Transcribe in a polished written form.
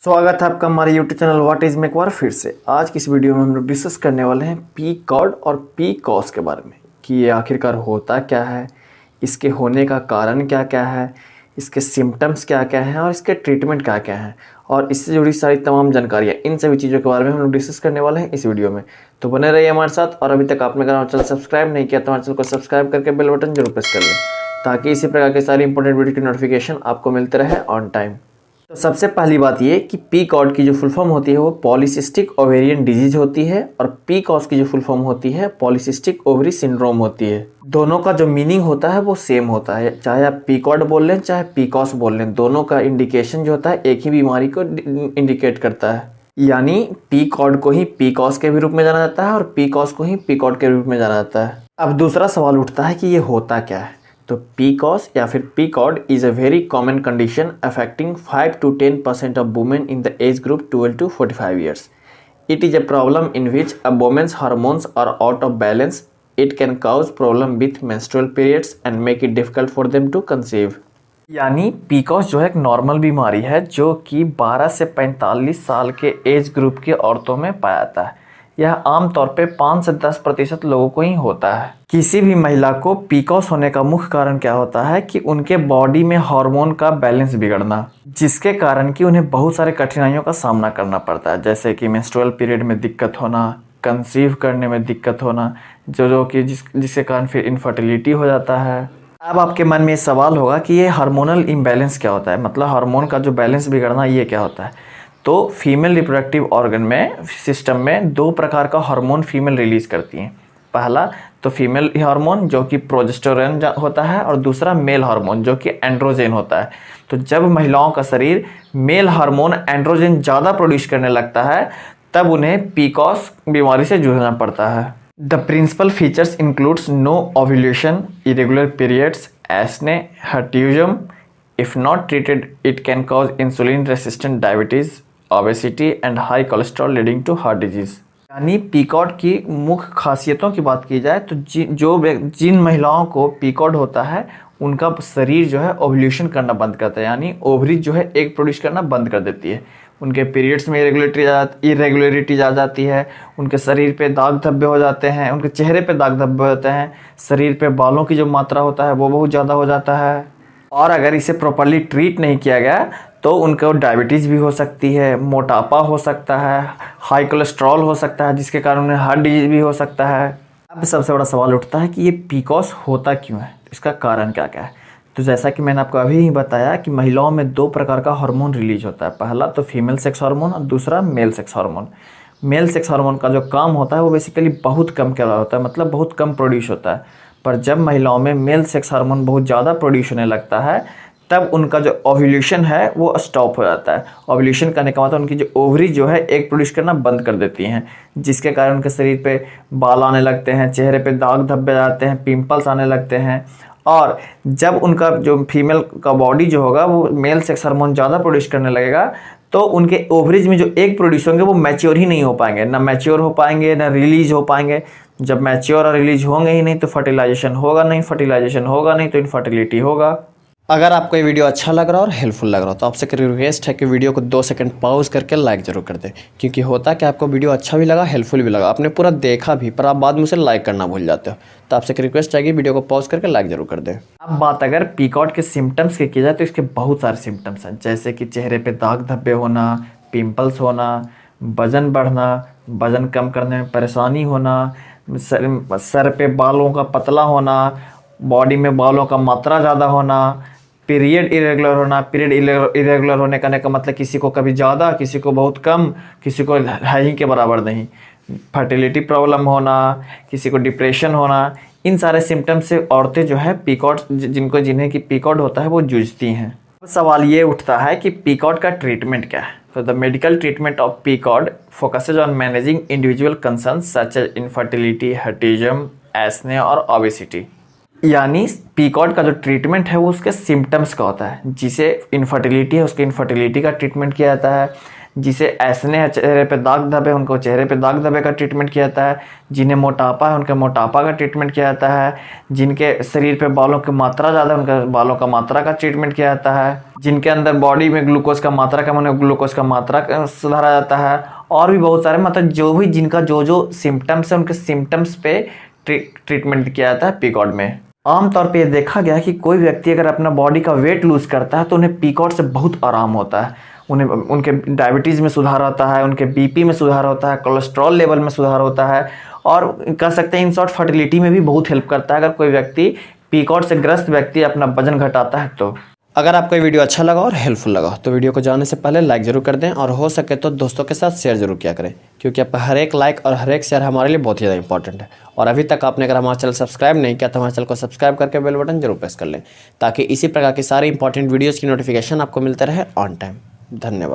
स्वागत है आपका हमारे YouTube चैनल व्हाट इज में एक बार फिर से। आज की इस वीडियो में हम लोग डिस्कस करने वाले हैं पीकॉड और पीकॉस के बारे में कि ये आखिरकार होता क्या है, इसके होने का कारण क्या क्या है, इसके सिम्टम्स क्या क्या हैं और इसके ट्रीटमेंट क्या क्या हैं और इससे जुड़ी सारी तमाम जानकारियाँ, इन सभी चीज़ों के बारे में हम लोग डिस्कस करने वाले हैं इस वीडियो में। तो बने रहिए हमारे साथ। और अभी तक आपने अगर हमारे चैनल सब्सक्राइब नहीं किया तो हमारे चैनल को सब्सक्राइब करके बेल बटन जरूर प्रेस कर लें ताकि इसी प्रकार के सारी इंपॉर्टेंट वीडियो की नोटिफिकेशन आपको मिलते रहे ऑन टाइम। तो सबसे पहली बात ये कि पीकॉड की जो फुल फॉर्म होती है वो पॉलीसिस्टिक ओवेरियन डिजीज होती है और पीकॉस की जो फुल फॉर्म होती है पॉलीसिस्टिक ओवरी सिंड्रोम होती है। दोनों का जो मीनिंग होता है वो सेम होता है, चाहे आप पीकॉड बोल लें चाहे पीकॉस बोल लें, दोनों का इंडिकेशन जो होता है एक ही बीमारी को इंडिकेट करता है। यानी पीकॉड को ही पीकॉस के भी रूप में जाना जाता है और पीकॉस को ही पीकॉड के रूप में जाना जाता है। अब दूसरा सवाल उठता है कि ये होता क्या है। तो पीकॉस या फिर PCOD is a very common condition affecting 5 to 10% of women in the age group 12 to 45 years. It is a problem in which a woman's hormones are out of balance. It can cause problem with menstrual periods and make it difficult for them to conceive. यानी पीकॉस जो है एक normal बीमारी है जो कि 12 से 45 साल के एज ग्रुप की औरतों में पाया जाता है। यह आमतौर पे 5 से 10% लोगों को ही होता है। किसी भी महिला को पीकॉस होने का मुख्य कारण क्या होता है कि उनके बॉडी में हार्मोन का बैलेंस बिगड़ना, जिसके कारण कि उन्हें बहुत सारे कठिनाइयों का सामना करना पड़ता है, जैसे कि मेंस्ट्रुअल पीरियड में दिक्कत होना, कंसीव करने में दिक्कत होना, जो कि जिसके कारण फिर इनफर्टिलिटी हो जाता है। अब आपके मन में ये सवाल होगा कि ये हार्मोनल इम्बैलेंस क्या होता है, मतलब हार्मोन का जो बैलेंस बिगड़ना ये क्या होता है। तो फीमेल रिप्रोडक्टिव ऑर्गन में सिस्टम में दो प्रकार का हार्मोन फीमेल रिलीज करती हैं। पहला तो फीमेल हार्मोन जो कि प्रोजेस्टेरोन होता है और दूसरा मेल हार्मोन जो कि एंड्रोजन होता है। तो जब महिलाओं का शरीर मेल हार्मोन एंड्रोजन ज़्यादा प्रोड्यूस करने लगता है तब उन्हें पीकॉस बीमारी से जूझना पड़ता है। The principal features includes no ovulation, irregular periods, acne, hirsutism. If not treated it can cause insulin resistant diabetes, obesity and high cholesterol leading to heart disease. यानी पीकॉड की मुख्य खासियतों की बात की जाए तो जिन महिलाओं को पीकॉड होता है उनका शरीर जो है ओव्यूलेशन करना बंद करता है, यानी ओवरी जो है एग प्रोड्यूस करना बंद कर देती है। उनके पीरियड्स में इरेगुलरिटी आ जाती है, उनके शरीर पे दाग धब्बे हो जाते हैं, उनके चेहरे पे दाग धब्बे होते हैं, शरीर पे बालों की जो मात्रा होता है वो बहुत ज़्यादा हो जाता है। और अगर इसे प्रॉपरली ट्रीट नहीं किया गया तो उनको डायबिटीज़ भी हो सकती है, मोटापा हो सकता है, हाई कोलेस्ट्रॉल हो सकता है, जिसके कारण उन्हें हार्ट डिजीज भी हो सकता है। अब सबसे बड़ा सवाल उठता है कि ये पीकॉस होता क्यों है, इसका कारण क्या क्या है। तो जैसा कि मैंने आपको अभी ही बताया कि महिलाओं में दो प्रकार का हार्मोन रिलीज होता है, पहला तो फीमेल सेक्स हार्मोन और दूसरा male sex hormone. Male sex hormone का जो काम होता है वो बेसिकली बहुत कम कर रहा होता है, मतलब बहुत कम प्रोड्यूस होता है। पर जब महिलाओं में मेल सेक्स हार्मोन बहुत ज़्यादा प्रोड्यूस होने लगता है तब उनका जो ओव्यूलेशन है वो स्टॉप हो जाता है। ओव्यूलेशन करने का मतलब उनकी जो ओवरी जो है एग प्रोड्यूस करना बंद कर देती हैं, जिसके कारण उनके शरीर पे बाल आने लगते हैं, चेहरे पे दाग धब्बे आते हैं, पिंपल्स आने लगते हैं। और जब उनका जो फीमेल का बॉडी जो होगा वो मेल सेक्स हार्मोन ज़्यादा प्रोड्यूस करने लगेगा तो उनके ओवरीज में जो एग प्रोड्यूस होंगे वो मैच्योर ही नहीं हो पाएंगे, ना मैच्योर हो पाएंगे ना रिलीज हो पाएंगे। जब मैच्योर और रिलीज होंगे ही नहीं तो फर्टिलाइजेशन होगा नहीं तो इनफर्टिलिटी होगा। अगर आपको ये वीडियो अच्छा लग रहा है और हेल्पफुल लग रहा हो तो आपसे रिक्वेस्ट है कि वीडियो को 2 सेकंड पॉज करके लाइक जरूर कर दें, क्योंकि होता है कि आपको वीडियो अच्छा भी लगा, हेल्पफुल भी लगा, आपने पूरा देखा भी पर आप बाद में उसे लाइक करना भूल जाते हो। तो आपसे रिक्वेस्ट है कि वीडियो को पॉज करके लाइक जरूर कर दें। अब बात अगर पीकॉड के सिम्टम्स की जाए तो इसके बहुत सारे सिम्टम्स हैं, जैसे कि चेहरे पर दाग धब्बे होना, पिम्पल्स होना, वजन बढ़ना, वजन कम करने में परेशानी होना, सर पे बालों का पतला होना, बॉडी में बालों का मात्रा ज़्यादा होना, पीरियड इरेगुलर होना। पीरियड इरेगुलर होने का मतलब किसी को कभी ज़्यादा, किसी को बहुत कम, किसी को है ही के बराबर नहीं। फर्टिलिटी प्रॉब्लम होना, किसी को डिप्रेशन होना, इन सारे सिम्टम्स से औरतें जो है पीकॉड जिन्हें कि पीकॉड होता है वो जूझती हैं। सवाल ये उठता है कि पीकॉड का ट्रीटमेंट क्या है। तो the medical treatment of PCOD focuses on managing individual concerns such as infertility, hirsutism, acne और ओबेसिटी। यानी पीकॉड का जो ट्रीटमेंट है वो उसके सिम्टम्स का होता है, जिसे इनफर्टिलिटी है उसके इनफर्टिलिटी का ट्रीटमेंट किया जाता है, जिसे ऐसने है, चेहरे पे दाग धब्बे, उनको चेहरे पे दाग धब्बे का ट्रीटमेंट किया जाता है। जिन्हें मोटापा है उनके मोटापा का ट्रीटमेंट किया जाता है। जिनके शरीर पे बालों की मात्रा ज़्यादा है उनके बालों का मात्रा का ट्रीटमेंट किया जाता है। जिनके अंदर बॉडी में ग्लूकोज का मात्रा कम है ग्लूकोज का मात्रा सुधारा जाता है। और भी बहुत सारे मतलब जो भी जिनका जो सिम्टम्स है उनके सिम्टम्स पे ट्रीटमेंट किया जाता है पीकॉर्ड में। आमतौर पे ये देखा गया कि कोई व्यक्ति अगर अपना बॉडी का वेट लूज़ करता है तो उन्हें पीकॉर्ड से बहुत आराम होता है। उन्हें उनके डायबिटीज़ में सुधार होता है, उनके बीपी में सुधार होता है, कोलेस्ट्रॉल लेवल में सुधार होता है, और कह सकते हैं इन शॉर्ट फर्टिलिटी में भी बहुत हेल्प करता है अगर कोई व्यक्ति पीकॉर्ड से ग्रस्त व्यक्ति अपना वजन घटाता है तो। अगर आपको ये वीडियो अच्छा लगा और हेल्पफुल लगा तो वीडियो को जाने से पहले लाइक ज़रूर कर दें, और हो सके तो दोस्तों के साथ शेयर जरूर किया करें, क्योंकि आपका हर एक लाइक और हर एक शेयर हमारे लिए बहुत ज़्यादा इंपॉर्टेंट है। और अभी तक आपने अगर हमारा चैनल सब्सक्राइब नहीं किया तो हमारे चैनल को सब्सक्राइब करके बेल बटन जरूर प्रेस कर लें, ताकि इसी प्रकार की सारी इंपॉर्टेंट वीडियोज़ की नोटिफिकेशन आपको मिलते रहे ऑन टाइम। धन्यवाद।